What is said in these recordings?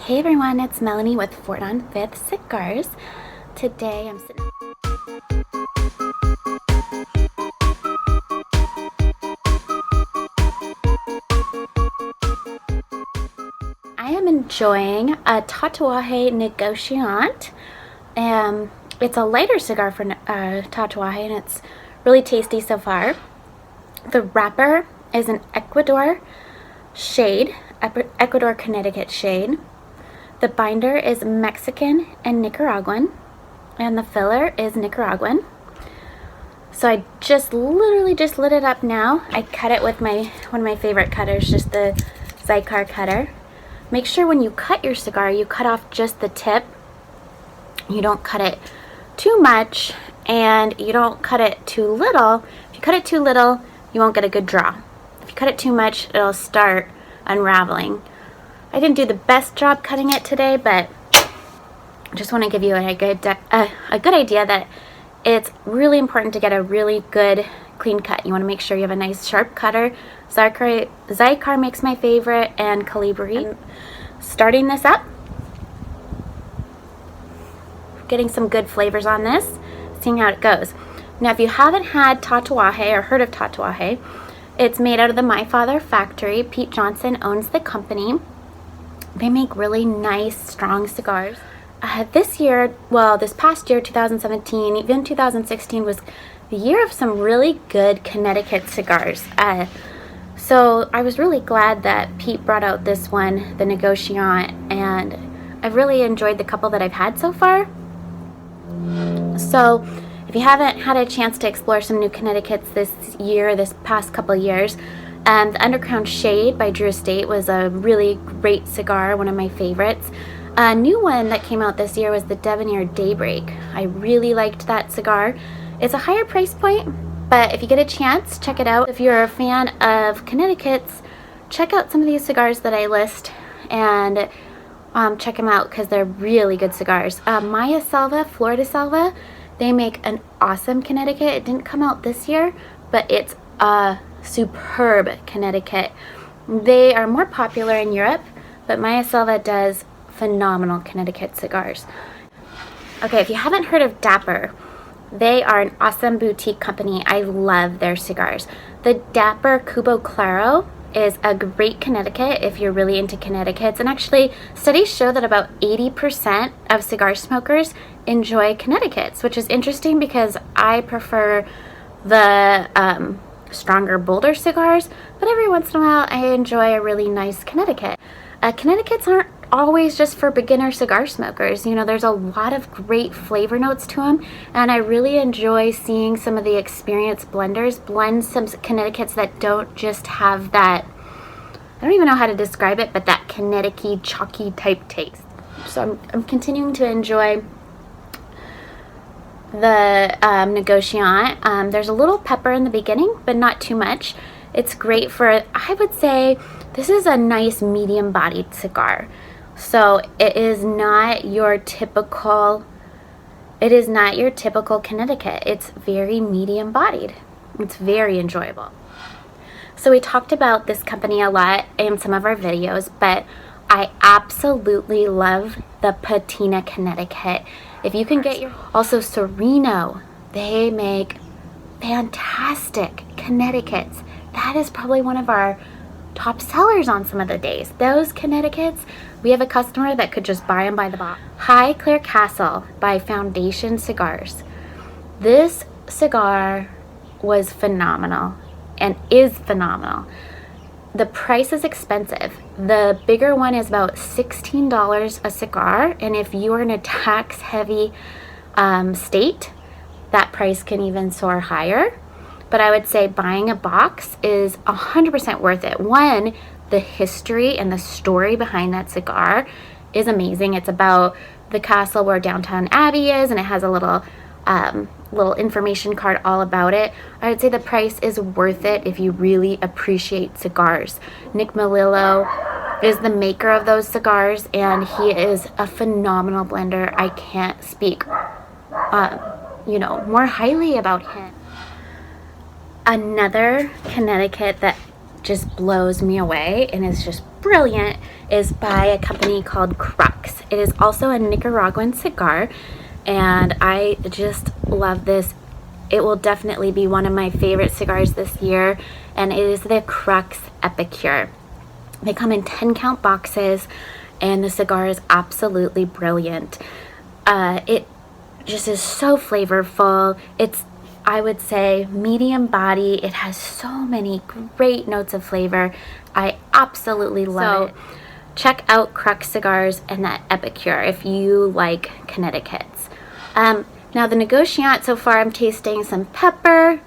Hey everyone, it's Melanie with 4th on 5th Cigars. Today I'm sitting... I am enjoying a Tatuaje Negociant. It's a lighter cigar for Tatuaje and it's really tasty so far. The wrapper is an Ecuador shade, Ecuador Connecticut shade. The binder is Mexican and Nicaraguan, and the filler is Nicaraguan. So I literally just lit it up now. I cut it with one of my favorite cutters, just the Xikar cutter. Make sure when you cut your cigar, you cut off just the tip. You don't cut it too much, and you don't cut it too little. If you cut it too little, you won't get a good draw. If you cut it too much, it'll start unraveling. I didn't do the best job cutting it today, but I just want to give you a good idea that it's really important to get a really good clean cut. You want to make sure you have a nice sharp cutter. Xikar makes my favorite, and Calibri. Starting this up, getting some good flavors on this, seeing how it goes. Now, if you haven't had Tatuaje or heard of Tatuaje, it's made out of the My Father factory. Pete Johnson owns the company. They make really nice, strong cigars. This past year, 2017, even 2016 was the year of some really good Connecticut cigars. So I was really glad that Pete brought out this one, the Negociant, and I've really enjoyed the couple that I've had so far. So if you haven't had a chance to explore some new Connecticut's this past couple years, the Undercrown Shade by Drew Estate was a really great cigar, one of my favorites. A new one that came out this year was the Debonair Daybreak. I really liked that cigar. It's a higher price point, but if you get a chance, check it out. If you're a fan of Connecticut's, check out some of these cigars that I list and check them out because they're really good cigars. Maya Selva, Florida Selva, they make an awesome Connecticut. It didn't come out this year, but it's a superb Connecticut. They are more popular in Europe, but Maya Selva does phenomenal Connecticut cigars. Okay, if you haven't heard of Dapper, they are an awesome boutique company. I love their cigars. The Dapper Cubo Claro is a great Connecticut if you're really into Connecticut's, and actually studies show that about 80% of cigar smokers enjoy Connecticut's, which is interesting because I prefer the stronger, bolder cigars, but every once in a while I enjoy a really nice Connecticut. Connecticut's aren't always just for beginner cigar smokers. You know, there's a lot of great flavor notes to them, and I really enjoy seeing some of the experienced blenders blend some Connecticut's that don't just have that, I don't even know how to describe it, but that Connecticut chalky type taste. So I'm continuing to enjoy the Negociant. There's a little pepper in the beginning, but not too much. It's great for, I would say, this is a nice medium-bodied cigar. So it is not your typical Connecticut. It's very medium-bodied. It's very enjoyable. So we talked about this company a lot in some of our videos, but I absolutely love the Patina Connecticut. If you can get also Serino, they make fantastic Connecticut's. That is probably one of our top sellers on some of the days. Those Connecticut's, we have a customer that could just buy them by the box. Highclere Castle by Foundation Cigars. This cigar was phenomenal and is phenomenal. The price is expensive. The bigger one is about $16 a cigar, and if you are in a tax-heavy state, that price can even soar higher. But I would say buying a box is 100% worth it. One, the history and the story behind that cigar is amazing. It's about the castle where Downton Abbey is, and it has a little information card all about it. I would say the price is worth it if you really appreciate cigars. Nick Melillo is the maker of those cigars, and he is a phenomenal blender. I can't speak more highly about him. Another Connecticut that just blows me away and is just brilliant is by a company called Crux. It is also a Nicaraguan cigar, and I just love this. It will definitely be one of my favorite cigars this year, and it is the Crux Epicure. They come in 10-count boxes, and the cigar is absolutely brilliant. It just is so flavorful. It's, I would say, medium body. It has so many great notes of flavor. I absolutely love it. Check out Crux Cigars and that Epicure if you like Connecticut's. Now the Negociant, so far I'm tasting some pepper.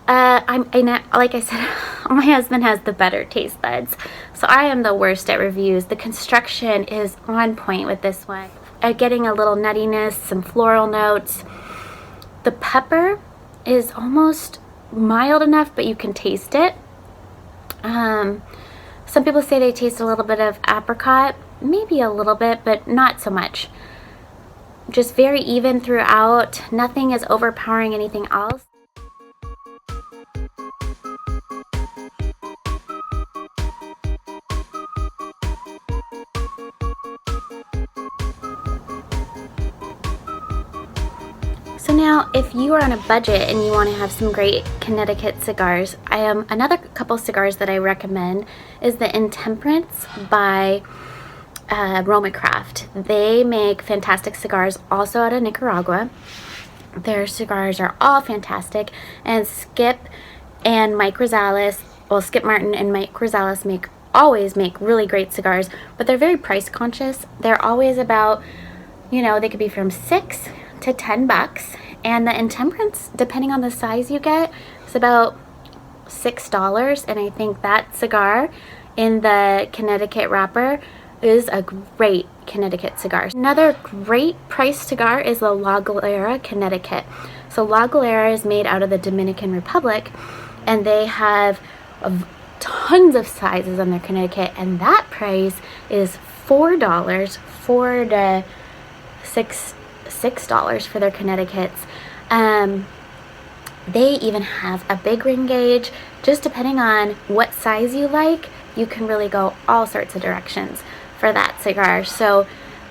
Like I said, my husband has the better taste buds, so I am the worst at reviews. The construction is on point with this one. Getting a little nuttiness, some floral notes. The pepper is almost mild enough, but you can taste it. Some people say they taste a little bit of apricot, maybe a little bit, but not so much. Just very even throughout. Nothing is overpowering anything else. So now, if you are on a budget and you want to have some great Connecticut cigars, another couple cigars that I recommend is the Intemperance by Roma. They make fantastic cigars also out of Nicaragua. Their cigars are all fantastic, and Skip and Mike Rosales, well, Skip Martin and Mike Rosales always make really great cigars, but they're very price conscious. They're always about, they could be from $6 to $10, and the Intemperance, depending on the size you get, is about $6, and I think that cigar in the Connecticut wrapper is a great Connecticut cigar. Another great price cigar is the La Galera Connecticut. So La Galera is made out of the Dominican Republic, and they have tons of sizes on their Connecticut, and that price is $4 to $6 for their Connecticut's. They even have a big ring gauge. Just depending on what size you like, you can really go all sorts of directions for that cigar. So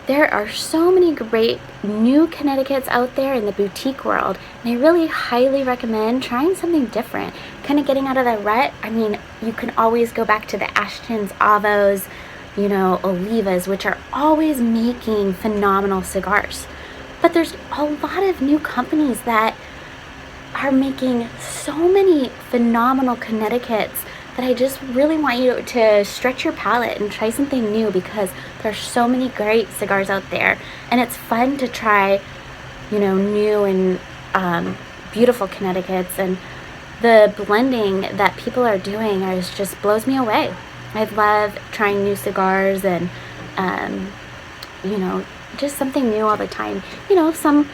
there are so many great new Connecticut's out there in the boutique world, and I really highly recommend trying something different, kind of getting out of the rut. I mean, you can always go back to the Ashtons, Avos, Olivas, which are always making phenomenal cigars. But there's a lot of new companies that are making so many phenomenal Connecticut's that I just really want you to stretch your palate and try something new, because there's so many great cigars out there, and it's fun to try, new and beautiful Connecticut's, and the blending that people are doing just blows me away. I love trying new cigars and, just something new all the time. Some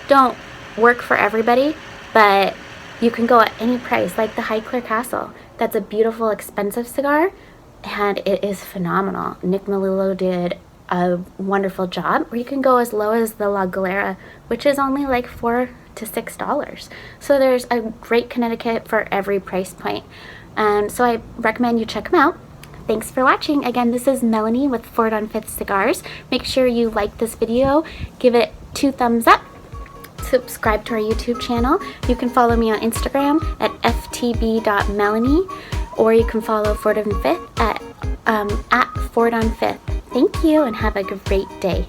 don't work for everybody, but you can go at any price, like the Highclere Castle. That's a beautiful, expensive cigar, and it is phenomenal. Nick Melillo did a wonderful job. Or you can go as low as the La Galera, which is only like $4 to $6. So there's a great Connecticut for every price point. So I recommend you check them out. Thanks for watching. Again, this is Melanie with Ford on 5th Cigars. Make sure you like this video, give it 2 thumbs up, subscribe to our YouTube channel. You can follow me on Instagram at ftb.melanie, or you can follow Ford on 5th at Ford on 5th. Thank you, and have a great day.